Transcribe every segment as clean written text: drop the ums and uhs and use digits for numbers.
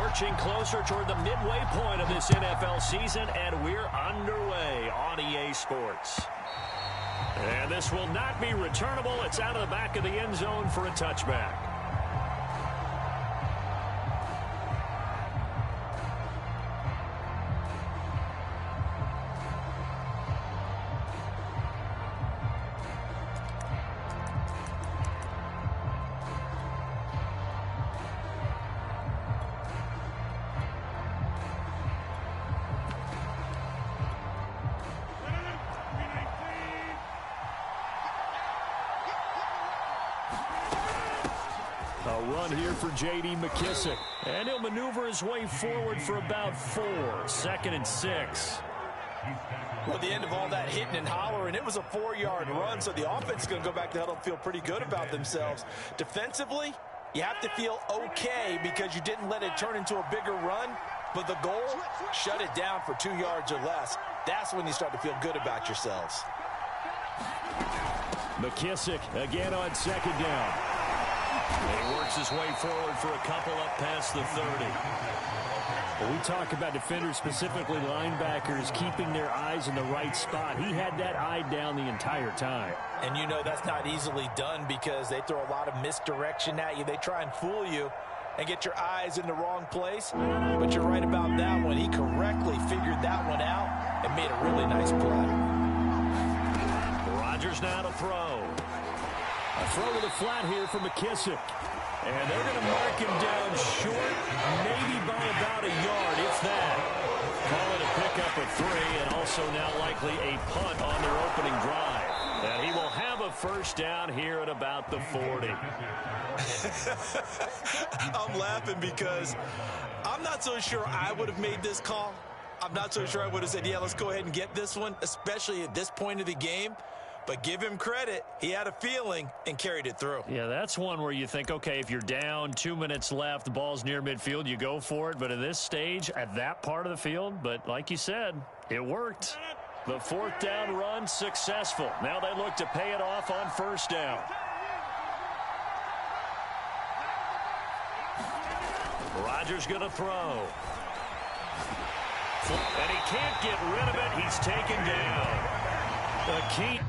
marching closer toward the midway point of this NFL season, and we're underway on EA Sports. And this will not be returnable. It's out of the back of the end zone for a touchback. A run here for J.D. McKissick. And he'll maneuver his way forward for about 4. 2nd and 6. Well, the end of all that hitting and hollering, it was a 4-yard run, so the offense is going to go back to huddle and feel pretty good about themselves. Defensively, you have to feel okay because you didn't let it turn into a bigger run, but the goal, shut it down for 2 yards or less. That's when you start to feel good about yourselves. McKissick again on 2nd down. And he works his way forward for a couple up past the 30. Well, we talk about defenders, specifically linebackers, keeping their eyes in the right spot. He had that eye down the entire time. And you know that's not easily done because they throw a lot of misdirection at you. They try and fool you and get your eyes in the wrong place. But you're right about that one. He correctly figured that one out and made a really nice play. Rodgers now to throw. A throw to the flat here for McKissick. And they're going to mark him down short, maybe by about a yard, if that. Call it a pickup of 3, and also now likely a punt on their opening drive. And he will have a first down here at about the 40. I'm laughing because I'm not so sure I would have made this call. I'm not so sure I would have said, yeah, let's go ahead and get this one, especially at this point of the game. But give him credit. He had a feeling and carried it through. Yeah, that's one where you think, okay, if you're down, 2 minutes left, the ball's near midfield, you go for it. But at this stage, at that part of the field, but like you said, it worked. The 4th down run successful. Now they look to pay it off on 1st down. Rodgers going to throw. And he can't get rid of it. He's taken down. The key.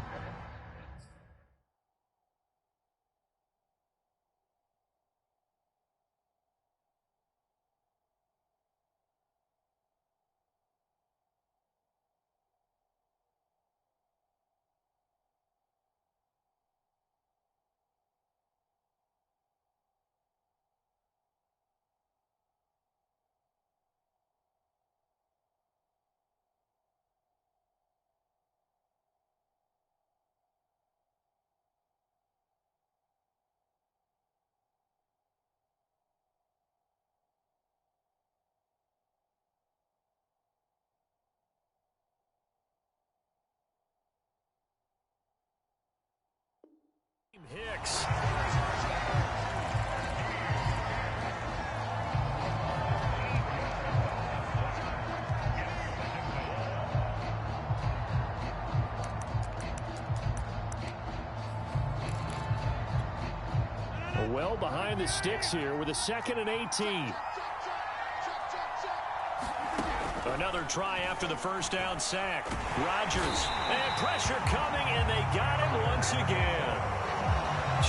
Hicks. Well behind the sticks here with a 2nd and 18. Another try after the 1st down sack. Rodgers, and pressure coming, and they got him once again.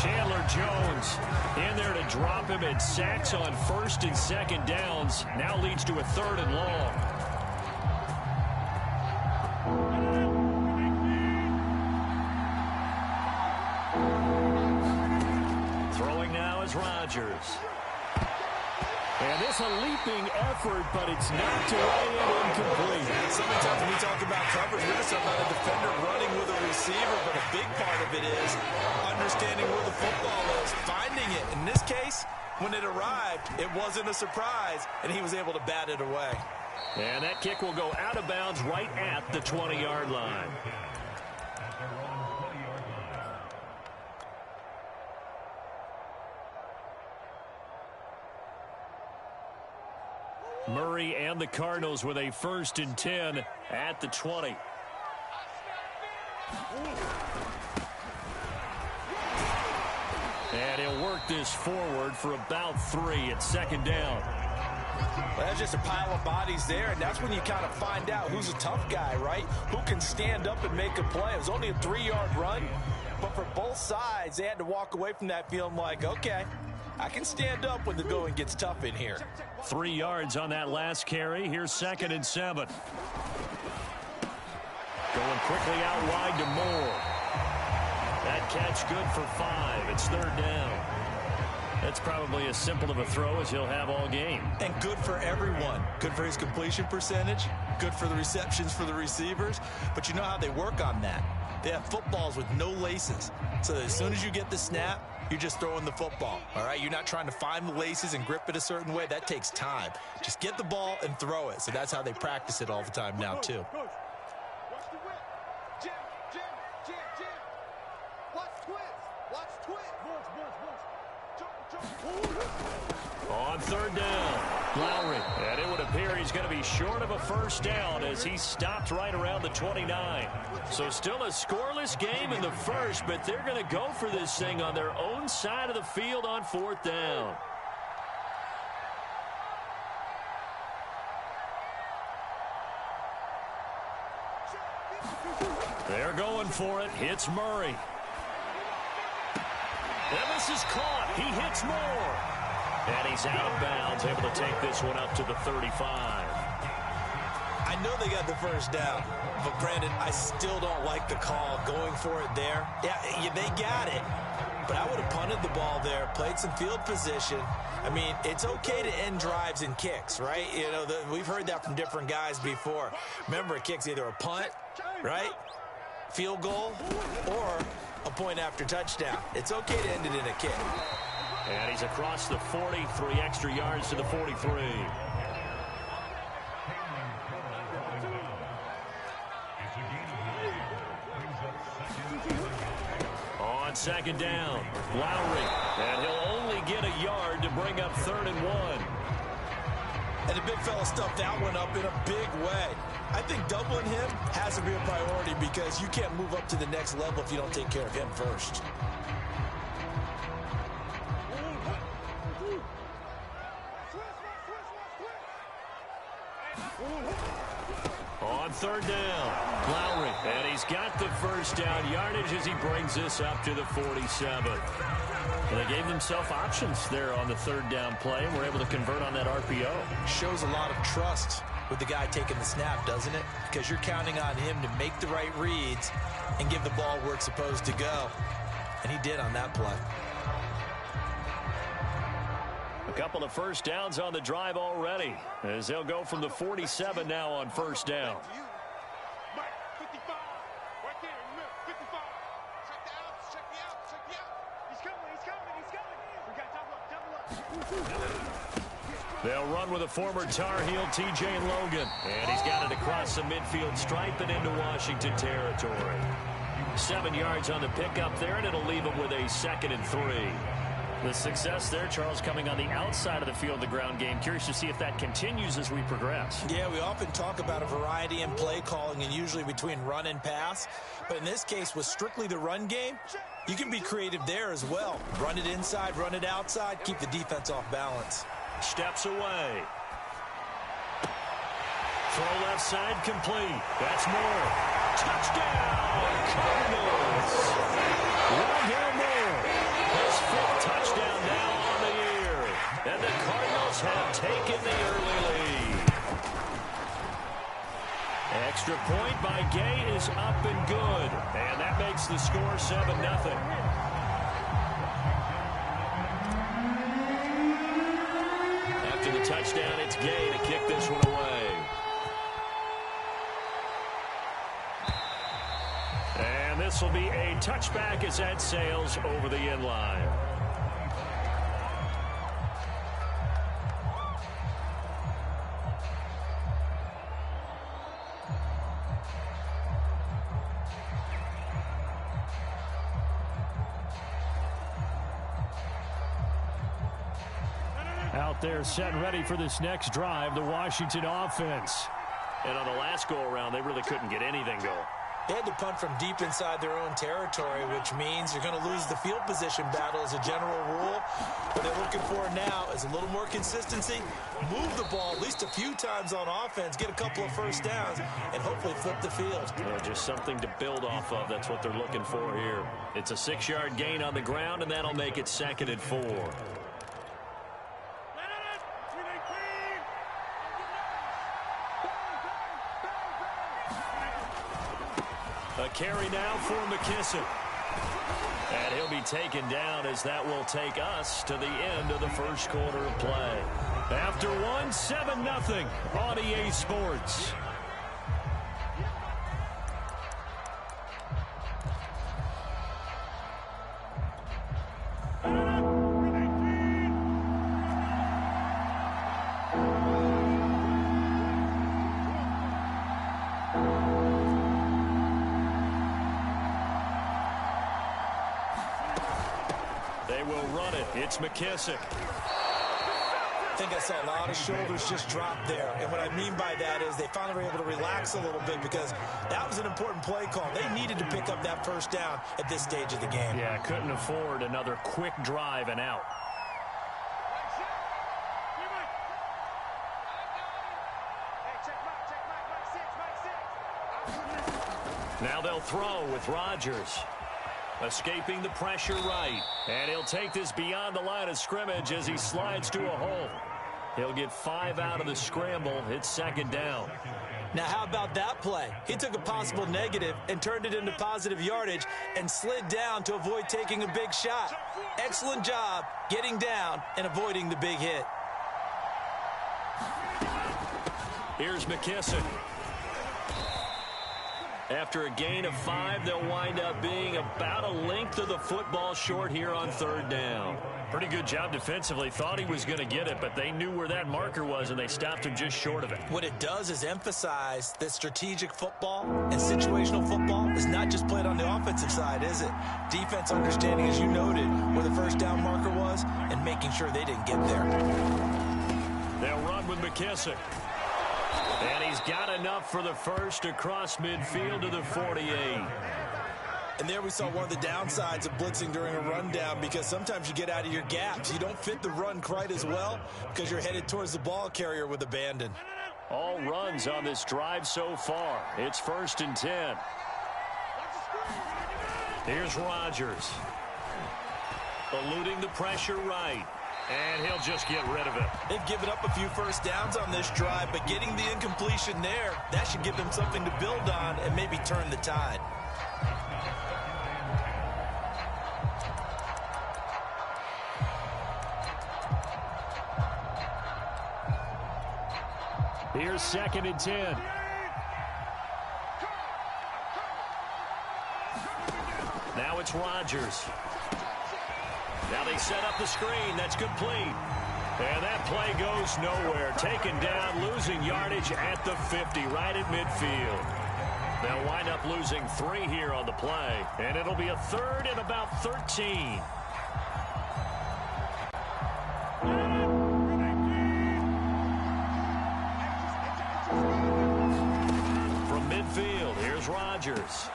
Chandler Jones in there to drop him, and sacks on 1st and 2nd downs. Now leads to a 3rd and long. Throwing now is Rodgers. And this a leaping effort, but it's knocked away and incomplete. So many times when we talk about coverage, we're just talking about a defender running with a receiver, but a big part of it is understanding where the football is, finding it. In this case, when it arrived, it wasn't a surprise, and he was able to bat it away. And that kick will go out of bounds right at the 20-yard line. Murray and the Cardinals with a 1st and 10 at the 20. And he'll work this forward for about 3 at 2nd down. Well, that's just a pile of bodies there, and that's when you kind of find out who's a tough guy, right? Who can stand up and make a play. It was only a 3-yard run, but for both sides, they had to walk away from that feeling like, okay, I can stand up when the going gets tough in here. 3 yards on that last carry. Here's 2nd and 7. Going quickly out wide to Moore. That catch good for 5. It's 3rd down. That's probably as simple of a throw as he'll have all game. And good for everyone. Good for his completion percentage. Good for the receptions for the receivers. But you know how they work on that. They have footballs with no laces. So that as soon as you get the snap, you're just throwing the football. All right? You're not trying to find the laces and grip it a certain way. That takes time. Just get the ball and throw it. So that's how they practice it all the time now, too. On 3rd down, Lowry. And it would appear he's going to be short of a 1st down as he stopped right around the 29. So still a scoreless game in the 1st, but they're going to go for this thing on their own side of the field on 4th down. They're going for it. Hits Murray. And this is caught. He hits Moore. And he's out of bounds, able to take this one up to the 35. I know they got the 1st down, but Brandon, I still don't like the call going for it there. Yeah, they got it, but I would have punted the ball there, played some field position. I mean, it's okay to end drives and kicks, right? You know, we've heard that from different guys before. Remember, a kick's either a punt, right, field goal, or a point after touchdown. It's okay to end it in a kick. And he's across the 40, 3 extra yards to the 43. On 2nd down, Lowry. And he'll only get a yard to bring up 3rd and 1. And the big fella stuffed that one up in a big way. I think doubling him has to be a priority because you can't move up to the next level if you don't take care of him first. On 3rd down, Lowry. And he's got the 1st down yardage as he brings this up to the 47. Well, they gave themselves options there on the 3rd down play and were able to convert on that RPO. Shows a lot of trust with the guy taking the snap, doesn't it? Because you're counting on him to make the right reads and give the ball where it's supposed to go. And he did on that play. A couple of 1st downs on the drive already as they'll go from the 47 now on 1st down. They'll run with a former Tar Heel, T.J. Logan. And he's got it across the midfield stripe and into Washington territory. 7 yards on the pickup there, and it'll leave him with a 2nd and 3. The success there, Charles, coming on the outside of the field, the ground game. Curious to see if that continues as we progress. Yeah, we often talk about a variety in play calling and usually between run and pass. But in this case, with strictly the run game, you can be creative there as well. Run it inside, run it outside, keep the defense off balance. Steps away. Throw left side complete. That's Moore. Touchdown, Cardinals. Rondale Moore. His 5th touchdown now on the year. And the Cardinals have taken the early lead. Extra point by Gay is up and good. And that makes the score 7-0. After the touchdown, it's Gay to kick this one away. And this will be a touchback as that sails over the end line. Out there set and ready for this next drive, the Washington offense. And on the last go-around, they really couldn't get anything going. They had to punt from deep inside their own territory, which means you're going to lose the field position battle as a general rule. What they're looking for now is a little more consistency, move the ball at least a few times on offense, get a couple of first downs, and hopefully flip the field. Just something to build off of. That's what they're looking for here. It's a 6-yard gain on the ground, and that'll make it 2nd and 4. A carry now for McKissick. And he'll be taken down as that will take us to the end of the first quarter of play. After one, 7-0 on EA Sports. They will run it. It's McKissick. I think I saw a lot of shoulders just drop there. And what I mean by that is they finally were able to relax a little bit because that was an important play call. They needed to pick up that first down at this stage of the game. Yeah, couldn't afford another quick drive and out. Now they'll throw with Rodgers. Escaping the pressure right. And he'll take this beyond the line of scrimmage as he slides to a hole. He'll get 5 out of the scramble. It's 2nd down. Now, how about that play? He took a possible negative and turned it into positive yardage and slid down to avoid taking a big shot. Excellent job getting down and avoiding the big hit. Here's McKissick. After a gain of 5, they'll wind up being about a length of the football short here on 3rd down. Pretty good job defensively. Thought he was going to get it, but they knew where that marker was, and they stopped him just short of it. What it does is emphasize that strategic football and situational football is not just played on the offensive side, is it? Defense understanding, as you noted, where the first down marker was and making sure they didn't get there. They'll run with McKissick. And he's got enough for the first across midfield to the 48. And there we saw one of the downsides of blitzing during a rundown because sometimes you get out of your gaps. You don't fit the run quite as well because you're headed towards the ball carrier with abandon. All runs on this drive so far. It's 1st and 10. Here's Rodgers. Eluding the pressure right. And he'll just get rid of it. They've given up a few first downs on this drive, but getting the incompletion there, that should give them something to build on and maybe turn the tide. Here's 2nd and 10. Now it's Rodgers. Now they set up the screen. That's complete. And that play goes nowhere. Taken down, losing yardage at the 50, right at midfield. They'll wind up losing 3 here on the play. And it'll be a 3rd and about 13. From midfield, here's Rodgers.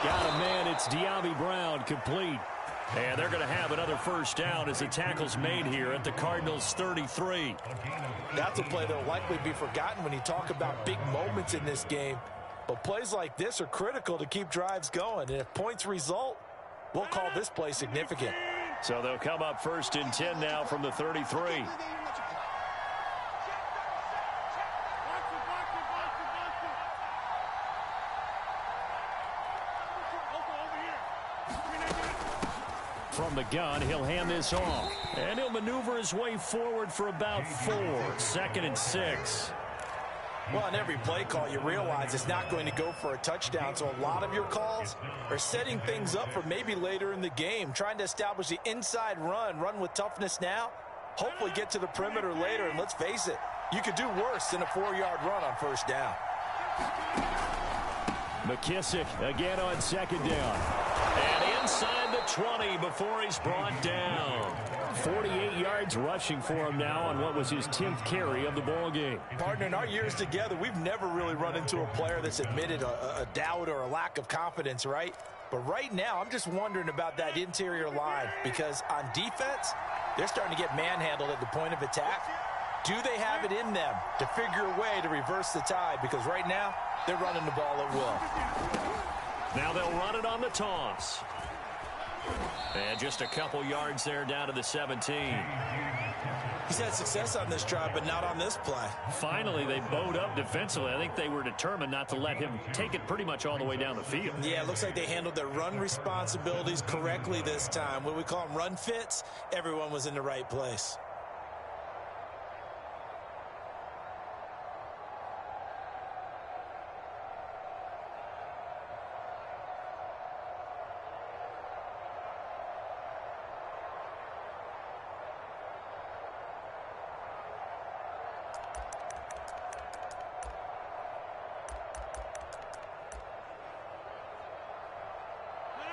Got a man, it's De'Ami Brown, complete. And they're going to have another first down as the tackle's made here at the Cardinals' 33. That's a play that will likely be forgotten when you talk about big moments in this game. But plays like this are critical to keep drives going. And if points result, we'll call this play significant. So they'll come up 1st and 10 now from the 33. From the gun, he'll hand this off. And he'll maneuver his way forward for about 4. 2nd and 6. Well, on every play call, you realize it's not going to go for a touchdown. So a lot of your calls are setting things up for maybe later in the game, trying to establish the inside run with toughness now, hopefully get to the perimeter later. And let's face it, you could do worse than a 4-yard run on first down. McKissick again on 2nd down. And in inside the 20 before he's brought down. 48 yards rushing for him now on what was his 10th carry of the ball game. Partner, in our years together, we've never really run into a player that's admitted a doubt or a lack of confidence, right? But right now, I'm just wondering about that interior line, because on defense, they're starting to get manhandled at the point of attack. Do they have it in them to figure a way to reverse the tide? Because right now, they're running the ball at will. Now they'll run it on the toss. And just a couple yards there down to the 17. He's had success on this drive, but not on this play. Finally, they bowed up defensively. I think they were determined not to let him take it pretty much all the way down the field. Yeah, it looks like they handled their run responsibilities correctly this time. What we call them run fits, everyone was in the right place.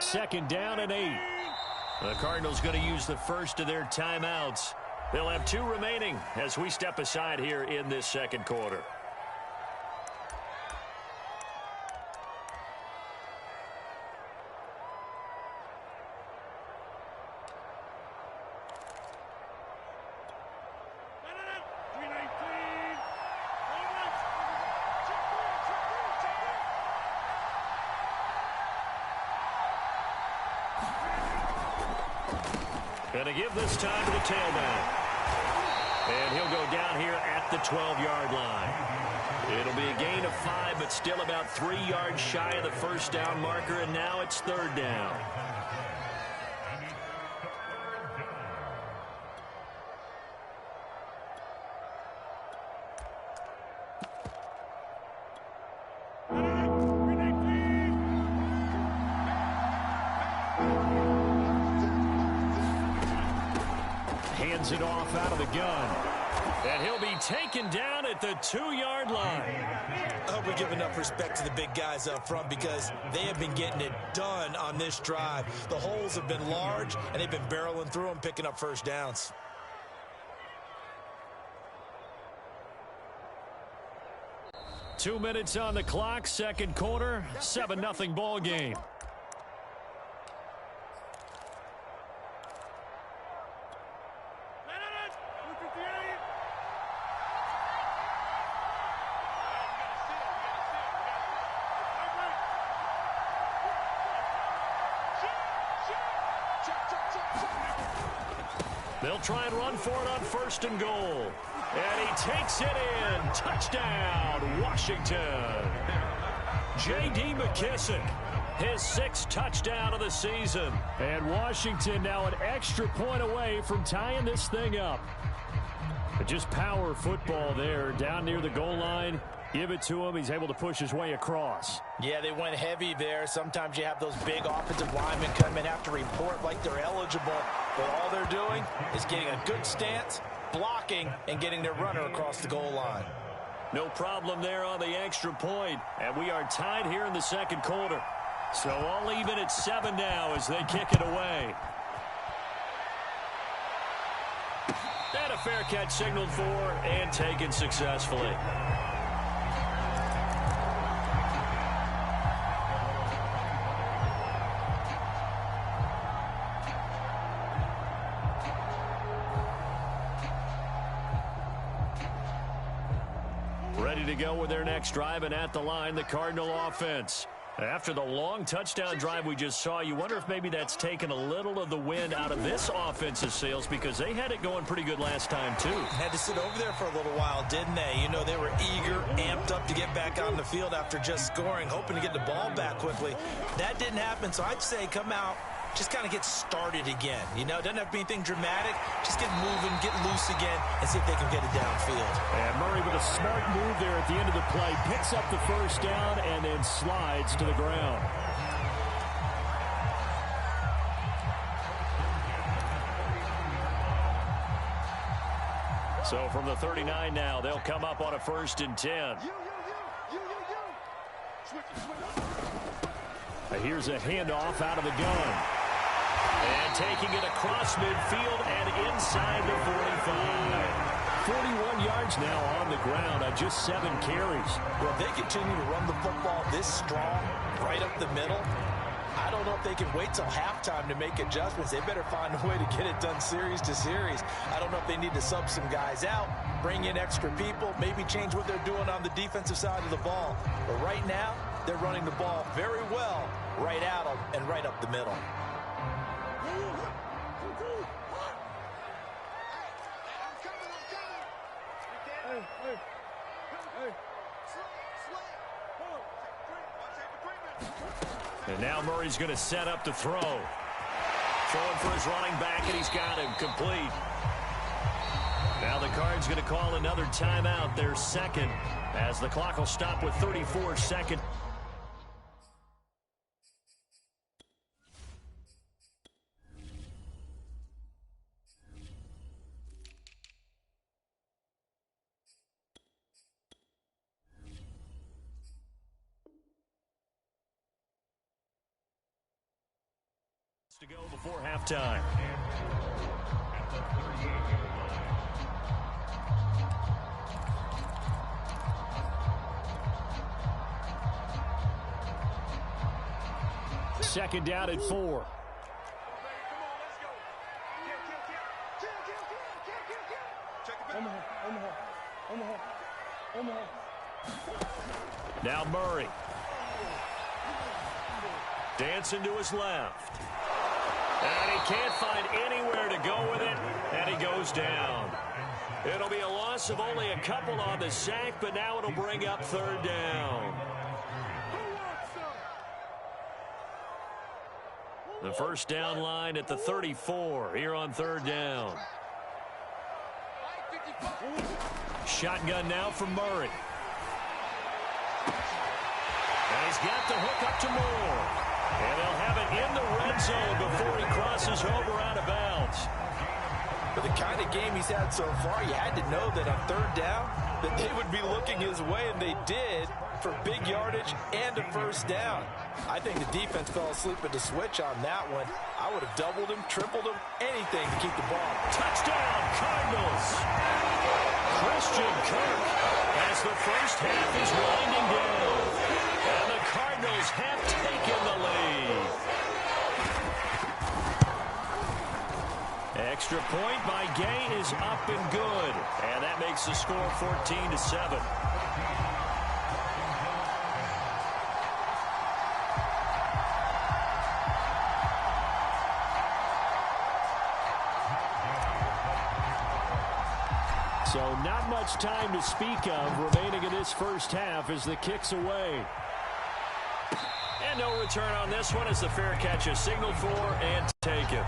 Second down and 8. The Cardinals going to use the first of their timeouts. They'll have 2 remaining as we step aside here in this second quarter. Going to give this time to the tailback. And he'll go down here at the 12-yard line. It'll be a gain of 5, but still about 3 yards shy of the first down marker, and now it's third down. Hands it off out of the gun. And he'll be taken down at the 2-yard line. I hope we give enough respect to the big guys up front, because they have been getting it done on this drive. The holes have been large, and they've been barreling through them, picking up first downs. Two minutes on the clock, second quarter, 7-0 ball game. They'll try and run for it on first and goal. And he takes it in. Touchdown, Washington. J.D. McKissick, his 6th touchdown of the season. And Washington now an extra point away from tying this thing up. But just power football there down near the goal line. Give it to him. He's able to push his way across. Yeah, they went heavy there. Sometimes you have those big offensive linemen come in, have to report like they're eligible. But all they're doing is getting a good stance, blocking, and getting their runner across the goal line. No problem there on the extra point. And we are tied here in the second quarter. So all even at 7 now as they kick it away. And a fair catch signaled for and taken successfully. Ready to go with their next drive, and at the line, the Cardinal offense. After the long touchdown drive we just saw, you wonder if maybe that's taken a little of the wind out of this offense's sails, because they had it going pretty good last time, too. Had to sit over there for a little while, didn't they? You know, they were eager, amped up to get back on the field after just scoring, hoping to get the ball back quickly. That didn't happen, so I'd say come out, just kind of get started again. You know, it doesn't have to be anything dramatic. Just get moving, get loose again, and see if they can get it downfield. And Murray with a smart move there at the end of the play. Picks up the first down and then slides to the ground. So from the 39 now, they'll come up on a 1st and 10. Here's a handoff out of the gun. And taking it across midfield and inside the 45. 41 yards now on the ground on just 7 carries. Well, if they continue to run the football this strong, right up the middle, I don't know if they can wait till halftime to make adjustments. They better find a way to get it done series to series. I don't know if they need to sub some guys out, bring in extra people, maybe change what they're doing on the defensive side of the ball. But right now, they're running the ball very well right at them and right up the middle. And now Murray's going to set up to throw. Throwing for his running back, and he's got him complete. Now the Cards going to call another timeout, their second, as the clock will stop with 34 seconds. To go before halftime. Second down at 4. Now Murray. Dancing to his left. And he can't find anywhere to go with it, and he goes down. It'll be a loss of only a couple on the sack, but now it'll bring up 3rd down. The first down line at the 34 here on 3rd down. Shotgun now from Murray. And he's got the hook up to Moore. And they'll have it in the red zone before he crosses over out of bounds. But the kind of game he's had so far, you had to know that on 3rd down, that they would be looking his way, and they did, for big yardage and a first down. I think the defense fell asleep at the switch on that one. I would have doubled him, tripled him, anything to keep the ball. Touchdown, Cardinals! Christian Kirk as the first half is winding down. And the Cardinals have taken the lead. Extra point by Gay is up and good. And that makes the score 14-7. So not much time to speak of remaining in this first half as the kick's away. And no return on this one as the fair catch is signaled for and taken.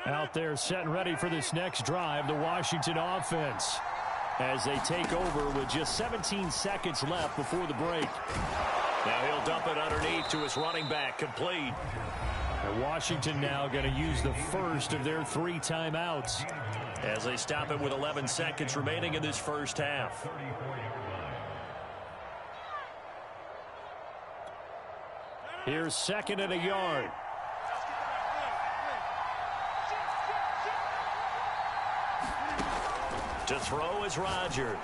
Out there set and ready for this next drive, the Washington offense, as they take over with just 17 seconds left before the break. Now he'll dump it underneath to his running back, complete. And Washington now going to use the first of their 3 timeouts as they stop it with 11 seconds remaining in this first half. Here's 2nd and a yard. To throw is Rodgers.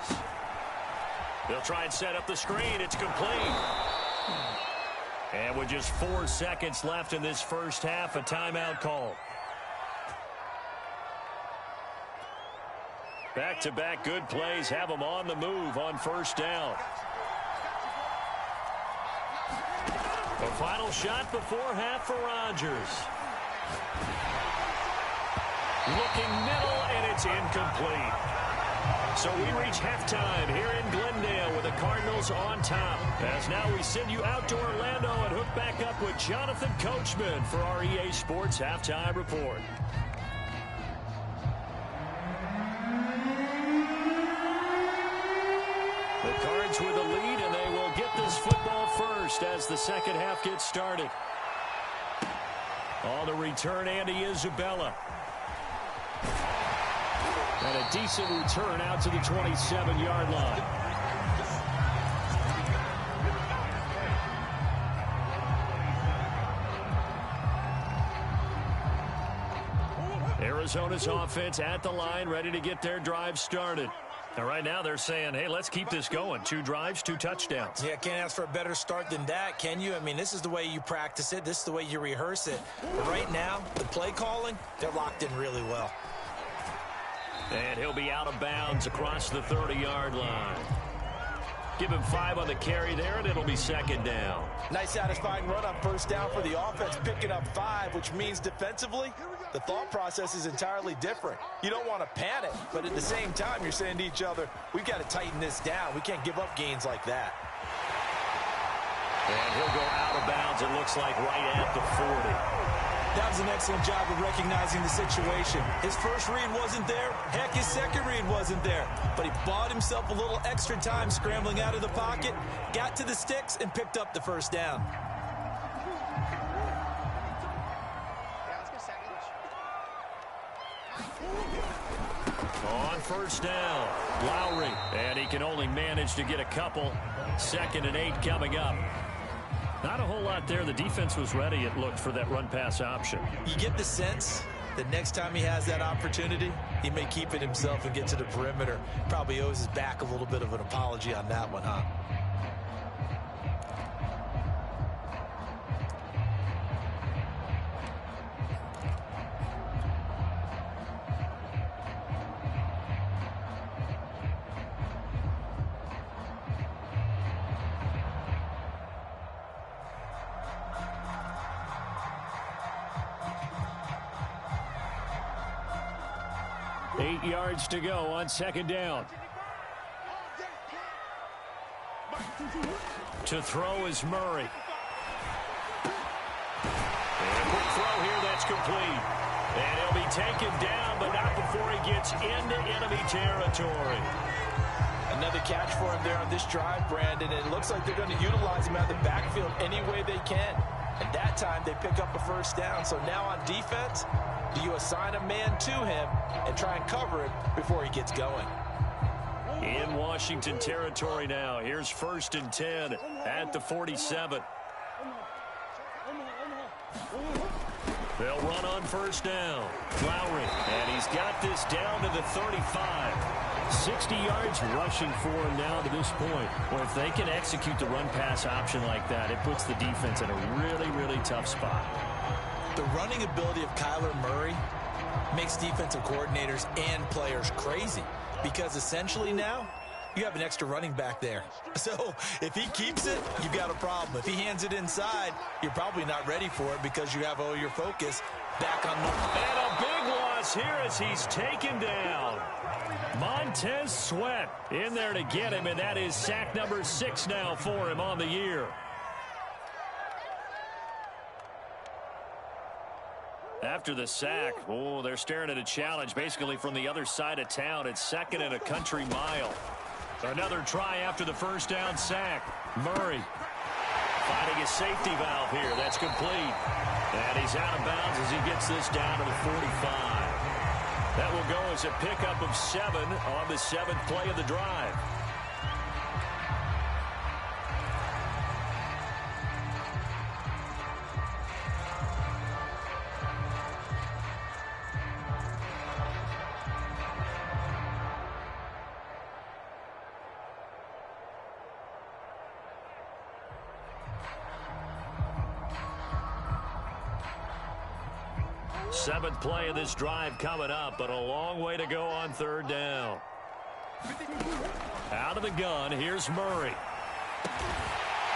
They'll try and set up the screen. It's complete. And with just 4 seconds left in this first half, a timeout call. Back-to-back good plays have them on the move on first down. The final shot before half for Rodgers. Looking middle, and it's incomplete. So we reach halftime here in Glendale with the Cardinals on top. As now we send you out to Orlando and hook back up with Jonathan Coachman for our EA Sports Halftime Report. The Cards with the lead, and they will first as the second half gets started. On the return, Andy Isabella. And a decent return out to the 27-yard line. Arizona's offense at the line, ready to get their drive started. And right now they're saying, hey, let's keep this going. 2 drives, 2 touchdowns. Yeah, can't ask for a better start than that, can you? I mean, this is the way you practice it. This is the way you rehearse it. But right now, the play calling, they're locked in really well. And he'll be out of bounds across the 30-yard line. Give him 5 on the carry there, and it'll be second down. Nice satisfying run on first down for the offense, picking up 5, which means defensively, the thought process is entirely different. You don't want to panic, but at the same time, you're saying to each other, we've got to tighten this down. We can't give up gains like that. And he'll go out of bounds, it looks like, right at the 40. That was an excellent job of recognizing the situation. His first read wasn't there. Heck, his second read wasn't there. But he bought himself a little extra time scrambling out of the pocket, got to the sticks, and picked up the first down. On first down, Lowry. And he can only manage to get a couple. 2nd and 8 coming up. Not a whole lot there. The defense was ready, it looked, for that run-pass option. You get the sense that next time he has that opportunity, he may keep it himself and get to the perimeter. Probably owes his back a little bit of an apology on that one, huh? Yards to go on second down. To throw is Murray. And a quick throw here that's complete. And he'll be taken down, but not before he gets into enemy territory. Another catch for him there on this drive, Brandon. And it looks like they're going to utilize him out of the backfield any way they can. And that time they pick up a first down. So now on defense, do you assign a man to him and try and cover him before he gets going? In Washington territory now. Here's 1st and 10 at the 47. They'll run on first down. Lowry, and he's got this down to the 35. 60 yards rushing for him now to this point. Well, if they can execute the run-pass option like that, it puts the defense in a really, really tough spot. The running ability of Kyler Murray makes defensive coordinators and players crazy because essentially now you have an extra running back there. So if he keeps it, you've got a problem. If he hands it inside, you're probably not ready for it because you have all your focus back on the... And a big loss here as he's taken down. Montez Sweat in there to get him, and that is sack number 6 now for him on the year. After the sack, oh, they're staring at a challenge basically from the other side of town. It's 2nd and a country mile. Another try after the first down sack. Murray finding a safety valve here. That's complete. And he's out of bounds as he gets this down to the 45. That will go as a pickup of 7 on the 7th play of the drive. Seventh play of this drive coming up, but a long way to go on 3rd down. Out of the gun, here's Murray.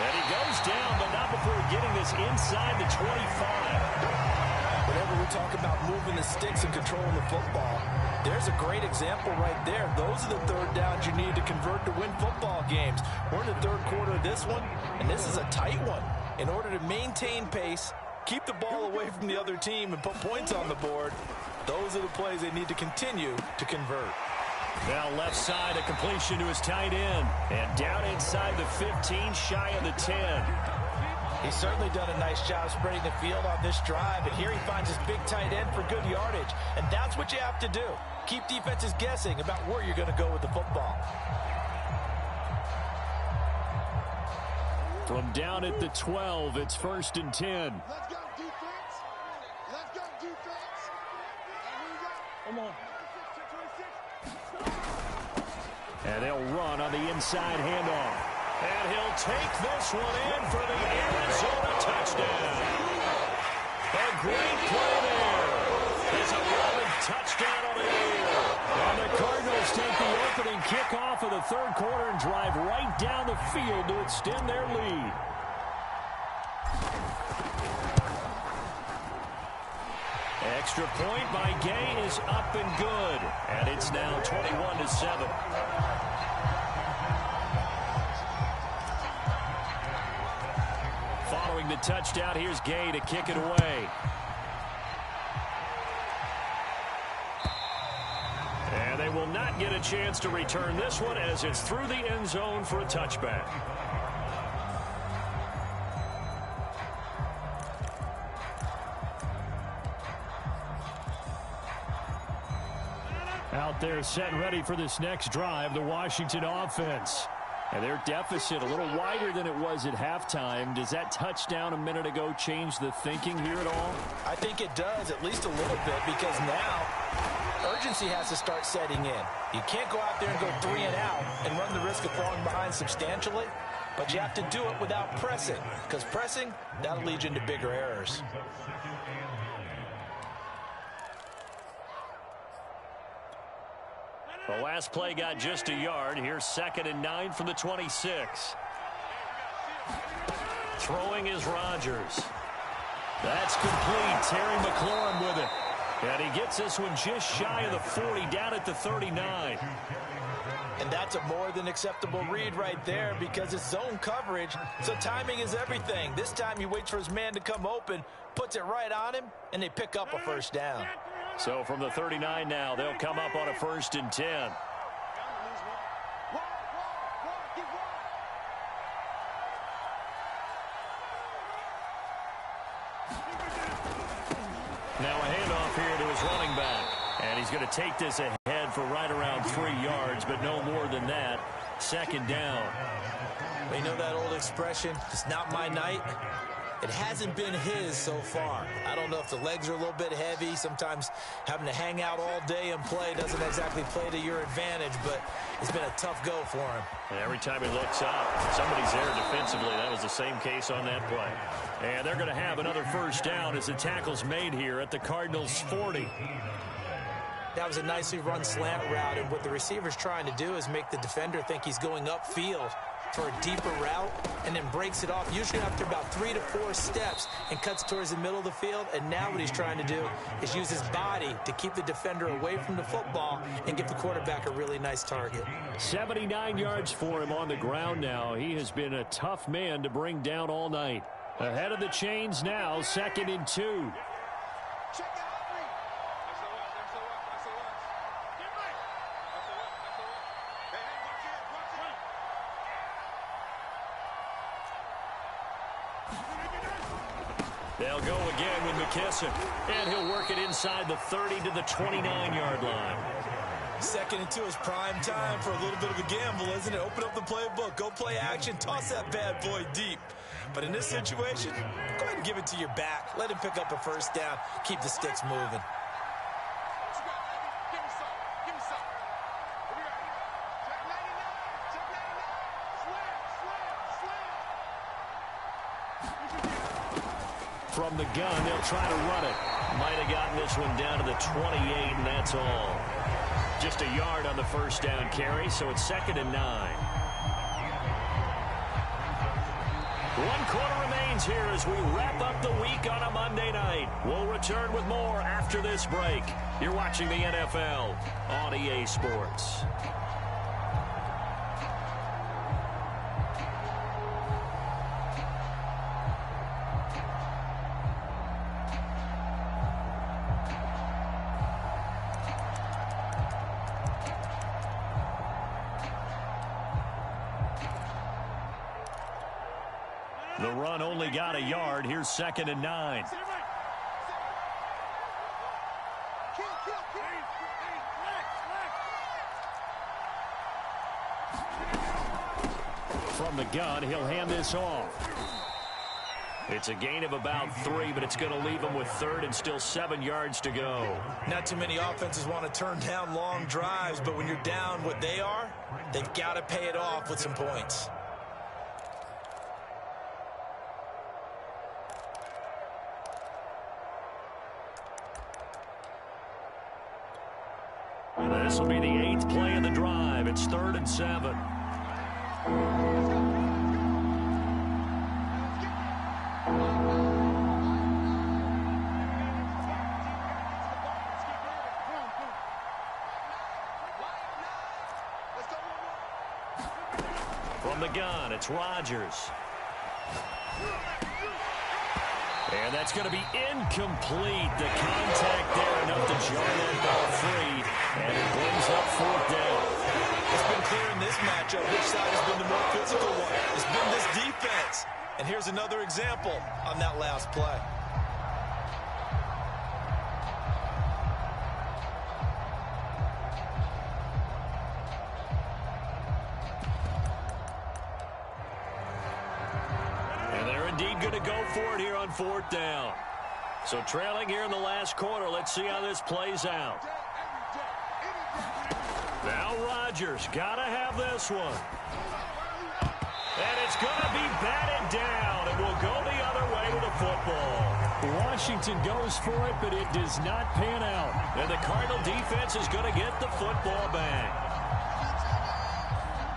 And he goes down, but not before getting this inside the 25. Whenever we talk about moving the sticks and controlling the football, there's a great example right there. Those are the 3rd downs you need to convert to win football games. We're in the 3rd quarter of this one, and this is a tight one. In order to maintain pace, keep the ball away from the other team and put points on the board, those are the plays they need to continue to convert. Now left side, a completion to his tight end. And down inside the 15, shy of the 10. He's certainly done a nice job spreading the field on this drive, and here he finds his big tight end for good yardage. And that's what you have to do. Keep defenses guessing about where you're going to go with the football. From down at the 12, it's 1st and 10. Let's go, defense. Let's go, defense. Come on. And they'll run on the inside handoff. And he'll take this one in for the Arizona touchdown. A great play there. His 11th touchdown on the year. And the Cardinals take the opening kickoff of the third quarter and drive right down the field to extend their lead. Extra point by Gay is up and good. And it's now 21-7. Following the touchdown, here's Gay to kick it away. And they will not get a chance to return this one as it's through the end zone for a touchback. Out there set and ready for this next drive, the Washington offense. And their deficit a little wider than it was at halftime. Does that touchdown a minute ago change the thinking here at all? I think it does, at least a little bit, because now urgency has to start setting in. You can't go out there and go 3 and out and run the risk of falling behind substantially, but you have to do it without pressing, because pressing, that'll lead you into bigger errors. The last play got just a yard. Here's 2nd and 9 from the 26. Throwing is Rodgers. That's complete. Terry McLaurin with it. And he gets this one just shy of the 40, down at the 39. And that's a more than acceptable read right there because it's zone coverage, so timing is everything. This time he waits for his man to come open, puts it right on him, and they pick up a first down. So from the 39 now, they'll come up on a 1st and 10. Now a handoff here to his running back. And he's going to take this ahead for right around 3 yards, but no more than that. 2nd down. You know that old expression, it's not my night? It hasn't been his so far. I don't know if the legs are a little bit heavy. Sometimes having to hang out all day and play doesn't exactly play to your advantage, but it's been a tough go for him. And every time he looks up, somebody's there defensively. That was the same case on that play. And they're going to have another first down as the tackle's made here at the Cardinals' 40. That was a nicely run slant route, and what the receiver's trying to do is make the defender think he's going upfield for a deeper route and then breaks it off usually after about 3 to 4 steps and cuts towards the middle of the field. And now what he's trying to do is use his body to keep the defender away from the football and give the quarterback a really nice target. 79 yards for him on the ground now. He has been a tough man to bring down all night. Ahead of the chains now, 2nd and 2. They'll go again with McKissick. And he'll work it inside the 30 to the 29-yard line. 2nd and 2 is prime time for a little bit of a gamble, isn't it? Open up the playbook, go play action, toss that bad boy deep. But in this situation, go ahead and give it to your back. Let him pick up a first down. Keep the sticks moving. From the gun, they'll try to run it. Might have gotten this one down to the 28, and that's all. Just a yard on the first down carry, so it's 2nd and 9. 1 quarter remains here as we wrap up the week on a Monday night. We'll return with more after this break. You're watching the NFL on EA Sports. The run only got a yard. Here's 2nd and 9. From the gun, he'll hand this off. It's a gain of about 3, but it's going to leave him with 3rd and still 7 yards to go. Not too many offenses want to turn down long drives, but when you're down what they are, they've got to pay it off with some points. This will be the 8th play of the drive. It's 3rd and 7. From the gun, it's Rodgers. And that's going to be incomplete. The contact there enough to jar that ball free. And it brings up 4th down. It's been clear in this matchup which side has been the more physical one. It's been this defense. And here's another example on that last play. Going to go for it here on 4th down. So trailing here in the last quarter. Let's see how this plays out. Now Rodgers got to have this one. And it's going to be batted down. And will go the other way with the football. Washington goes for it, but it does not pan out. And the Cardinal defense is going to get the football back.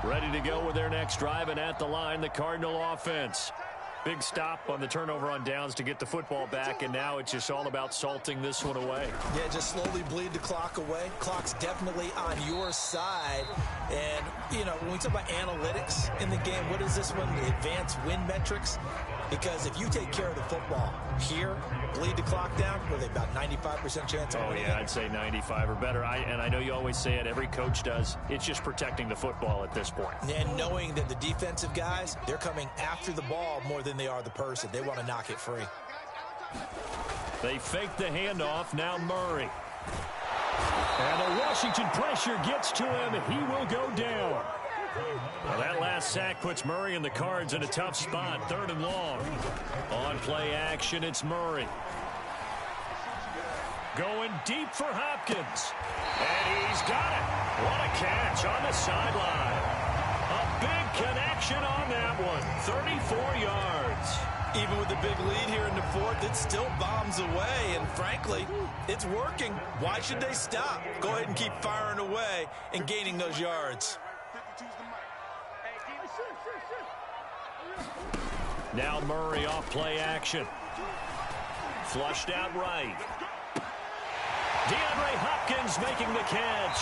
Ready to go with their next drive, and at the line, the Cardinal offense. Big stop on the turnover on downs to get the football back, and now it's just all about salting this one away. Yeah, just slowly bleed the clock away. Clock's definitely on your side. And, you know, when we talk about analytics in the game, what is this one? The advanced win metrics? Because if you take care of the football here, bleed the clock down, what are they, about 95% chance of winning? Oh, yeah, I'd say 95 or better. And I know you always say it, every coach does. It's just protecting the football at this point. And knowing that the defensive guys, they're coming after the ball more than they are the person. They want to knock it free. They fake the handoff. Now Murray. And the Washington pressure gets to him. He will go down. Well, that last sack puts Murray and the Cards in a tough spot. 3rd and long. On play action, it's Murray. Going deep for Hopkins. And he's got it. What a catch on the sideline. A big connection on that one. 34 yards. Even with the big lead here in the 4th, it still bombs away. And frankly, it's working. Why should they stop? Go ahead and keep firing away and gaining those yards. Now Murray off play action. Flushed out right. DeAndre Hopkins making the catch.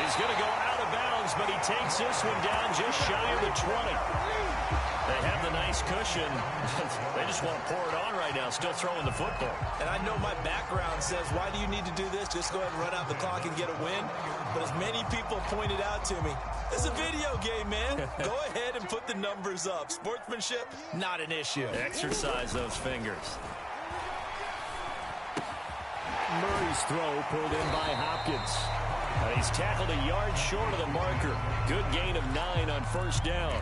He's going to go out of bounds, but he takes this one down just shy of the 20. They have the nice cushion. They just want to pour it on right now, still throwing the football. And I know my background says, why do you need to do this? Just go ahead and run out the clock and get a win. But as many people pointed out to me, it's a video game, man. Go ahead and put the numbers up. Sportsmanship, not an issue. Exercise those fingers. Murray's throw pulled in by Hopkins. And he's tackled a yard short of the marker. Good gain of 9 on 1st down.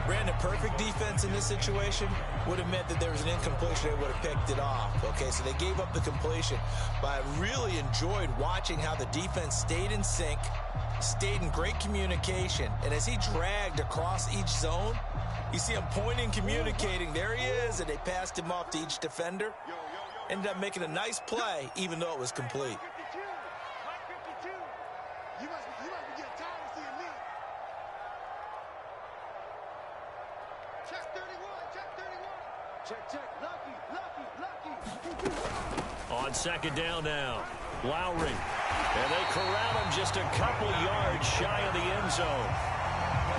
Brandon, perfect defense in this situation would have meant that there was an incompletion. They would have picked it off. Okay, so they gave up the completion. But I really enjoyed watching how the defense stayed in sync, stayed in great communication. And as he dragged across each zone, you see him pointing, communicating. There he is, and they passed him off to each defender. Ended up making a nice play, even though it was complete. You must be getting tired of seeing me. Check 31, check 31. Check, lucky. On 2nd down now, Lowry. And they corral him just a couple yards shy of the end zone.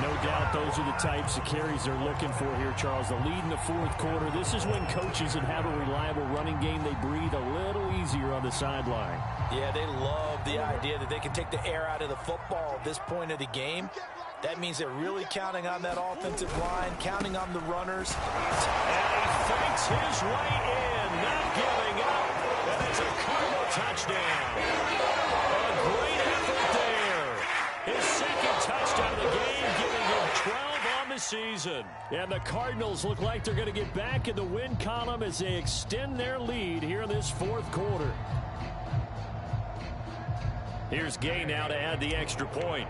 No doubt those are the types of carries they're looking for here, Charles. The lead in the 4th quarter. This is when coaches that have a reliable running game, they breathe a little easier on the sideline. Yeah, they love the idea that they can take the air out of the football at this point of the game. That means they're really counting on that offensive line, counting on the runners. And he fights his way in, not giving up. And it's a Cardinal touchdown. A great effort there. His second touchdown of the game, giving him 12 on the season. And the Cardinals look like they're going to get back in the win column as they extend their lead here in this fourth quarter. Here's Gay now to add the extra point.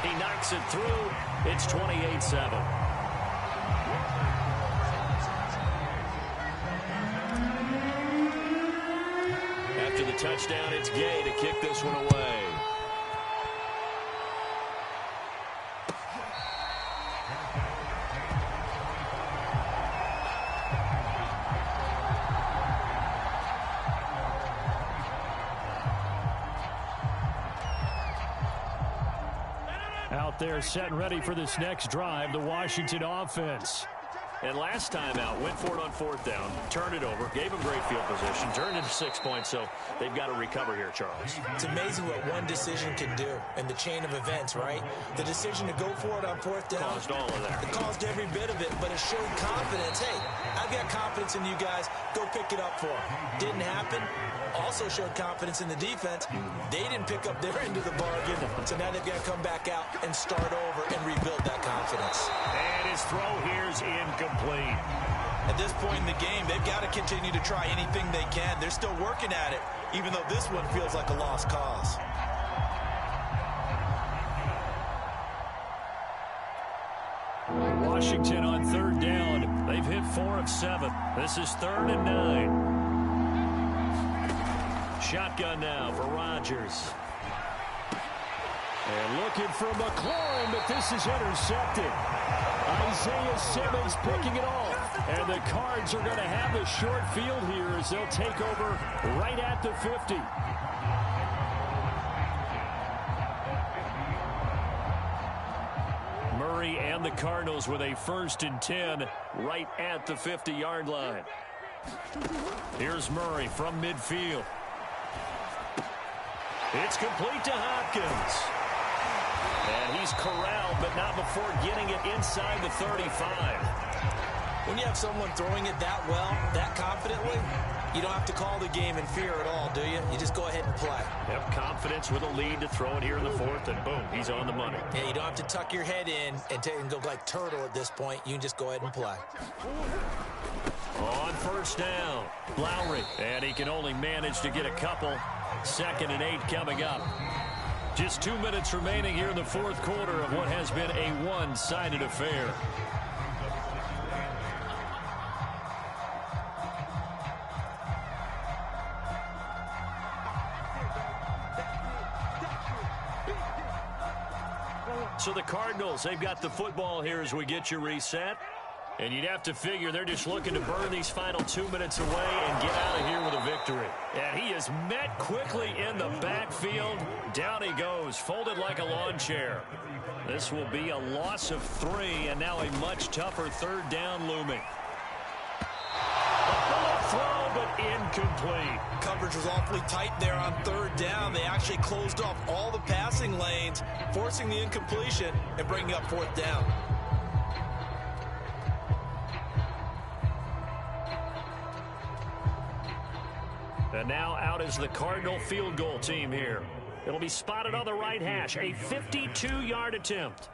He knocks it through. It's 28-7. After the touchdown, it's Gay to kick this one away. Out there set and ready for this next drive, the Washington offense. And last time out, went for it on fourth down, turned it over, gave him great field position, turned into 6 points, so they've got to recover here, Charles. It's amazing what one decision can do in the chain of events, right? The decision to go for it on fourth down. Caused all of that. It caused every bit of it, but it showed confidence. Hey, I've got confidence in you guys. Go pick it up for them. Didn't happen. Also showed confidence in the defense. They didn't pick up their end of the bargain, so now they've got to come back out and start over and rebuild that confidence. And his throw here is incomplete. At this point in the game, they've got to continue to try anything they can. They're still working at it, even though this one feels like a lost cause. Washington on third down. They've hit 4 of 7. This is 3rd and 9. Shotgun now for Rodgers. And looking for McLaurin, but this is intercepted. Isaiah Simmons picking it off. And the Cards are going to have the short field here as they'll take over right at the 50. Murray and the Cardinals with a 1st and 10 right at the 50-yard line. Here's Murray from midfield. It's complete to Hopkins. And he's corralled, but not before getting it inside the 35. When you have someone throwing it that well, that confidently, you don't have to call the game in fear at all, do you? You just go ahead and play. Yep, confidence with a lead to throw it here in the 4th, and boom, he's on the money. Yeah, you don't have to tuck your head in and go like turtle at this point. You can just go ahead and play. On 1st down, Lowry, and he can only manage to get a couple. 2nd and 8 coming up. Just 2 minutes remaining here in the 4th quarter of what has been a one-sided affair. So the Cardinals, they've got the football here as we get you reset. And you'd have to figure they're just looking to burn these final 2 minutes away and get out of here with a victory. And he is met quickly in the backfield. Down he goes, folded like a lawn chair. This will be a loss of 3, and now a much tougher 3rd down looming. A bullet throw, but incomplete. Coverage was awfully tight there on 3rd down. They actually closed off all the passing lanes, forcing the incompletion and bringing up 4th down. And now out is the Cardinal field goal team here. It'll be spotted on the right hash. A 52-yard attempt.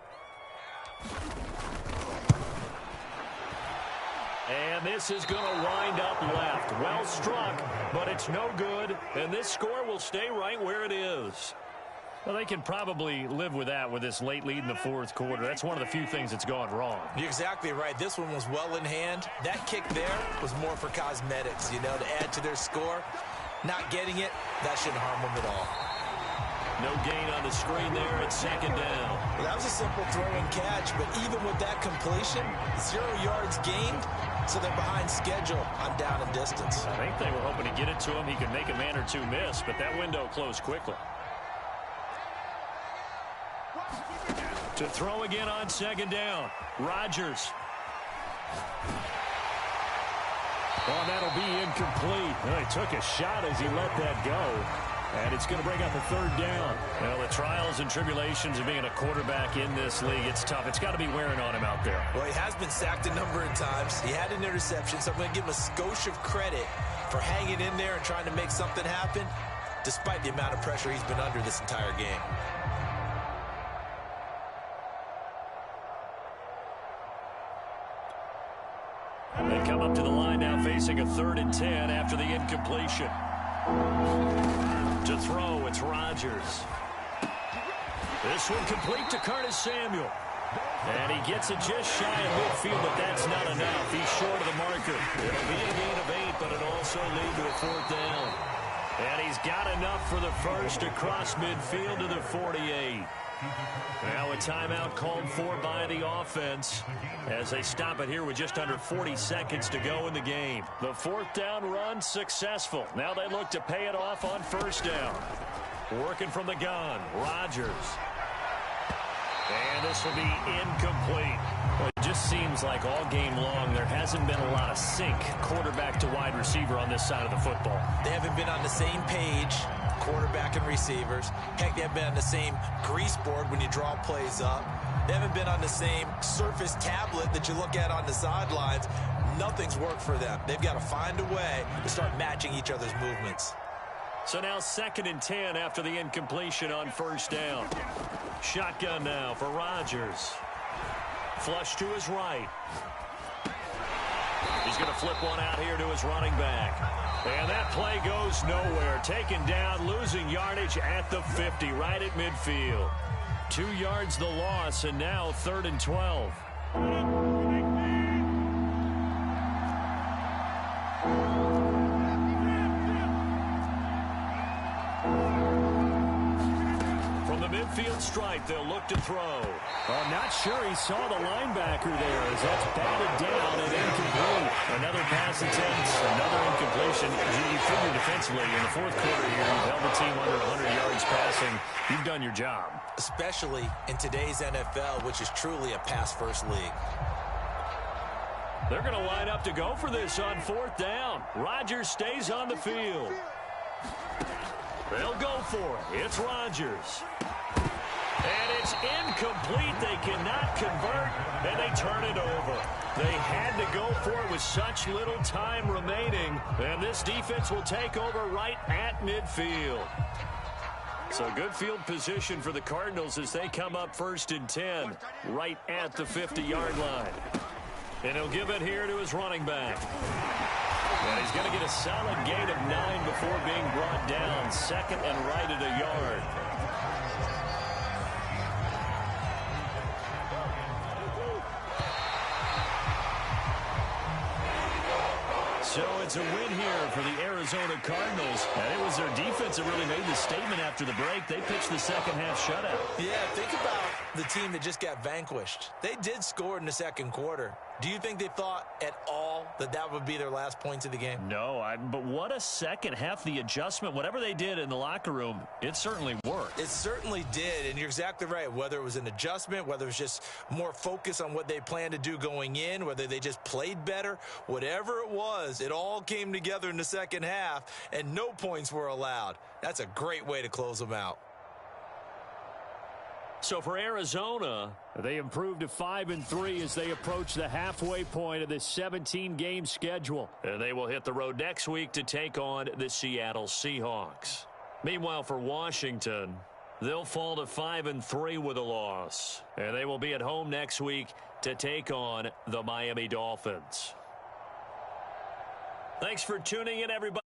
And this is going to wind up left. Well struck, but it's no good. And this score will stay right where it is. Well, they can probably live with that with this late lead in the 4th quarter. That's one of the few things that's gone wrong. You're exactly right. This one was well in hand. That kick there was more for cosmetics, you know, to add to their score. Not getting it, that shouldn't harm them at all. No gain on the screen there at 2nd down. Well, that was a simple throw and catch, but even with that completion, 0 yards gained, so they're behind schedule on down and distance. I think they were hoping to get it to him. He could make a man or two miss, but that window closed quickly. To throw again on 2nd down. Rodgers. Oh, that'll be incomplete. Well, he took a shot as he let that go. And it's going to bring up a third down. Well, the trials and tribulations of being a quarterback in this league, it's tough. It's got to be wearing on him out there. Well, he has been sacked a number of times. He had an interception, so I'm going to give him a skosh of credit for hanging in there and trying to make something happen, despite the amount of pressure he's been under this entire game. They come up to the line now facing a 3rd and 10 after the incompletion. To throw, it's Rodgers. This one complete to Curtis Samuel. And he gets it just shy of midfield, but that's not enough. He's short of the marker. It'll be a gain of 8, but it'll also lead to a 4th down. And he's got enough for the first across midfield to the 48. Now a timeout called for by the offense as they stop it here with just under 40 seconds to go in the game. The 4th down run successful. Now they look to pay it off on 1st down. Working from the gun, Rodgers. And this will be incomplete. Well, it just seems like all game long there hasn't been a lot of sync quarterback to wide receiver on this side of the football. They haven't been on the same page, quarterback and receivers. Heck, they haven't been on the same grease board when you draw plays up. They haven't been on the same surface tablet that you look at on the sidelines. Nothing's worked for them. They've got to find a way to start matching each other's movements. So now 2nd and 10 after the incompletion on 1st down. Shotgun now for Rodgers. Flush to his right. He's going to flip one out here to his running back. And that play goes nowhere. Taken down, losing yardage at the 50, right at midfield. 2 yards the loss, and now 3rd and 12. Midfield strike, they'll look to throw. I'm not sure he saw the linebacker there as that's batted down and incomplete. Another pass attempt, another incompletion. You figure defensively in the 4th quarter here, you've held the team under 100 yards passing. You've done your job. Especially in today's NFL, which is truly a pass-first league. They're going to line up to go for this on 4th down. Rodgers stays on the field. They'll go for it. It's Rodgers. And it's incomplete. They cannot convert, and they turn it over. They had to go for it with such little time remaining, and this defense will take over right at midfield. So good field position for the Cardinals as they come up 1st and 10, right at the 50-yard line. And he'll give it here to his running back. And he's going to get a solid gain of 9 before being brought down. 2nd and right at a yard. So it's a win here for the Arizona Cardinals. And it was their defense that really made the statement after the break. They pitched the second half shutout. Yeah, think about the team that just got vanquished. They did score in the 2nd quarter. Do you think they thought at all that that would be their last points of the game? No, but what a second half. The adjustment, whatever they did in the locker room, it certainly worked. It certainly did, and you're exactly right. Whether it was an adjustment, whether it was just more focus on what they planned to do going in, whether they just played better, whatever it was, it all came together in the second half, and no points were allowed. That's a great way to close them out. So for Arizona, they improved to 5-3 as they approach the halfway point of this 17-game schedule. And they will hit the road next week to take on the Seattle Seahawks. Meanwhile, for Washington, they'll fall to 5-3 with a loss. And they will be at home next week to take on the Miami Dolphins. Thanks for tuning in, everybody.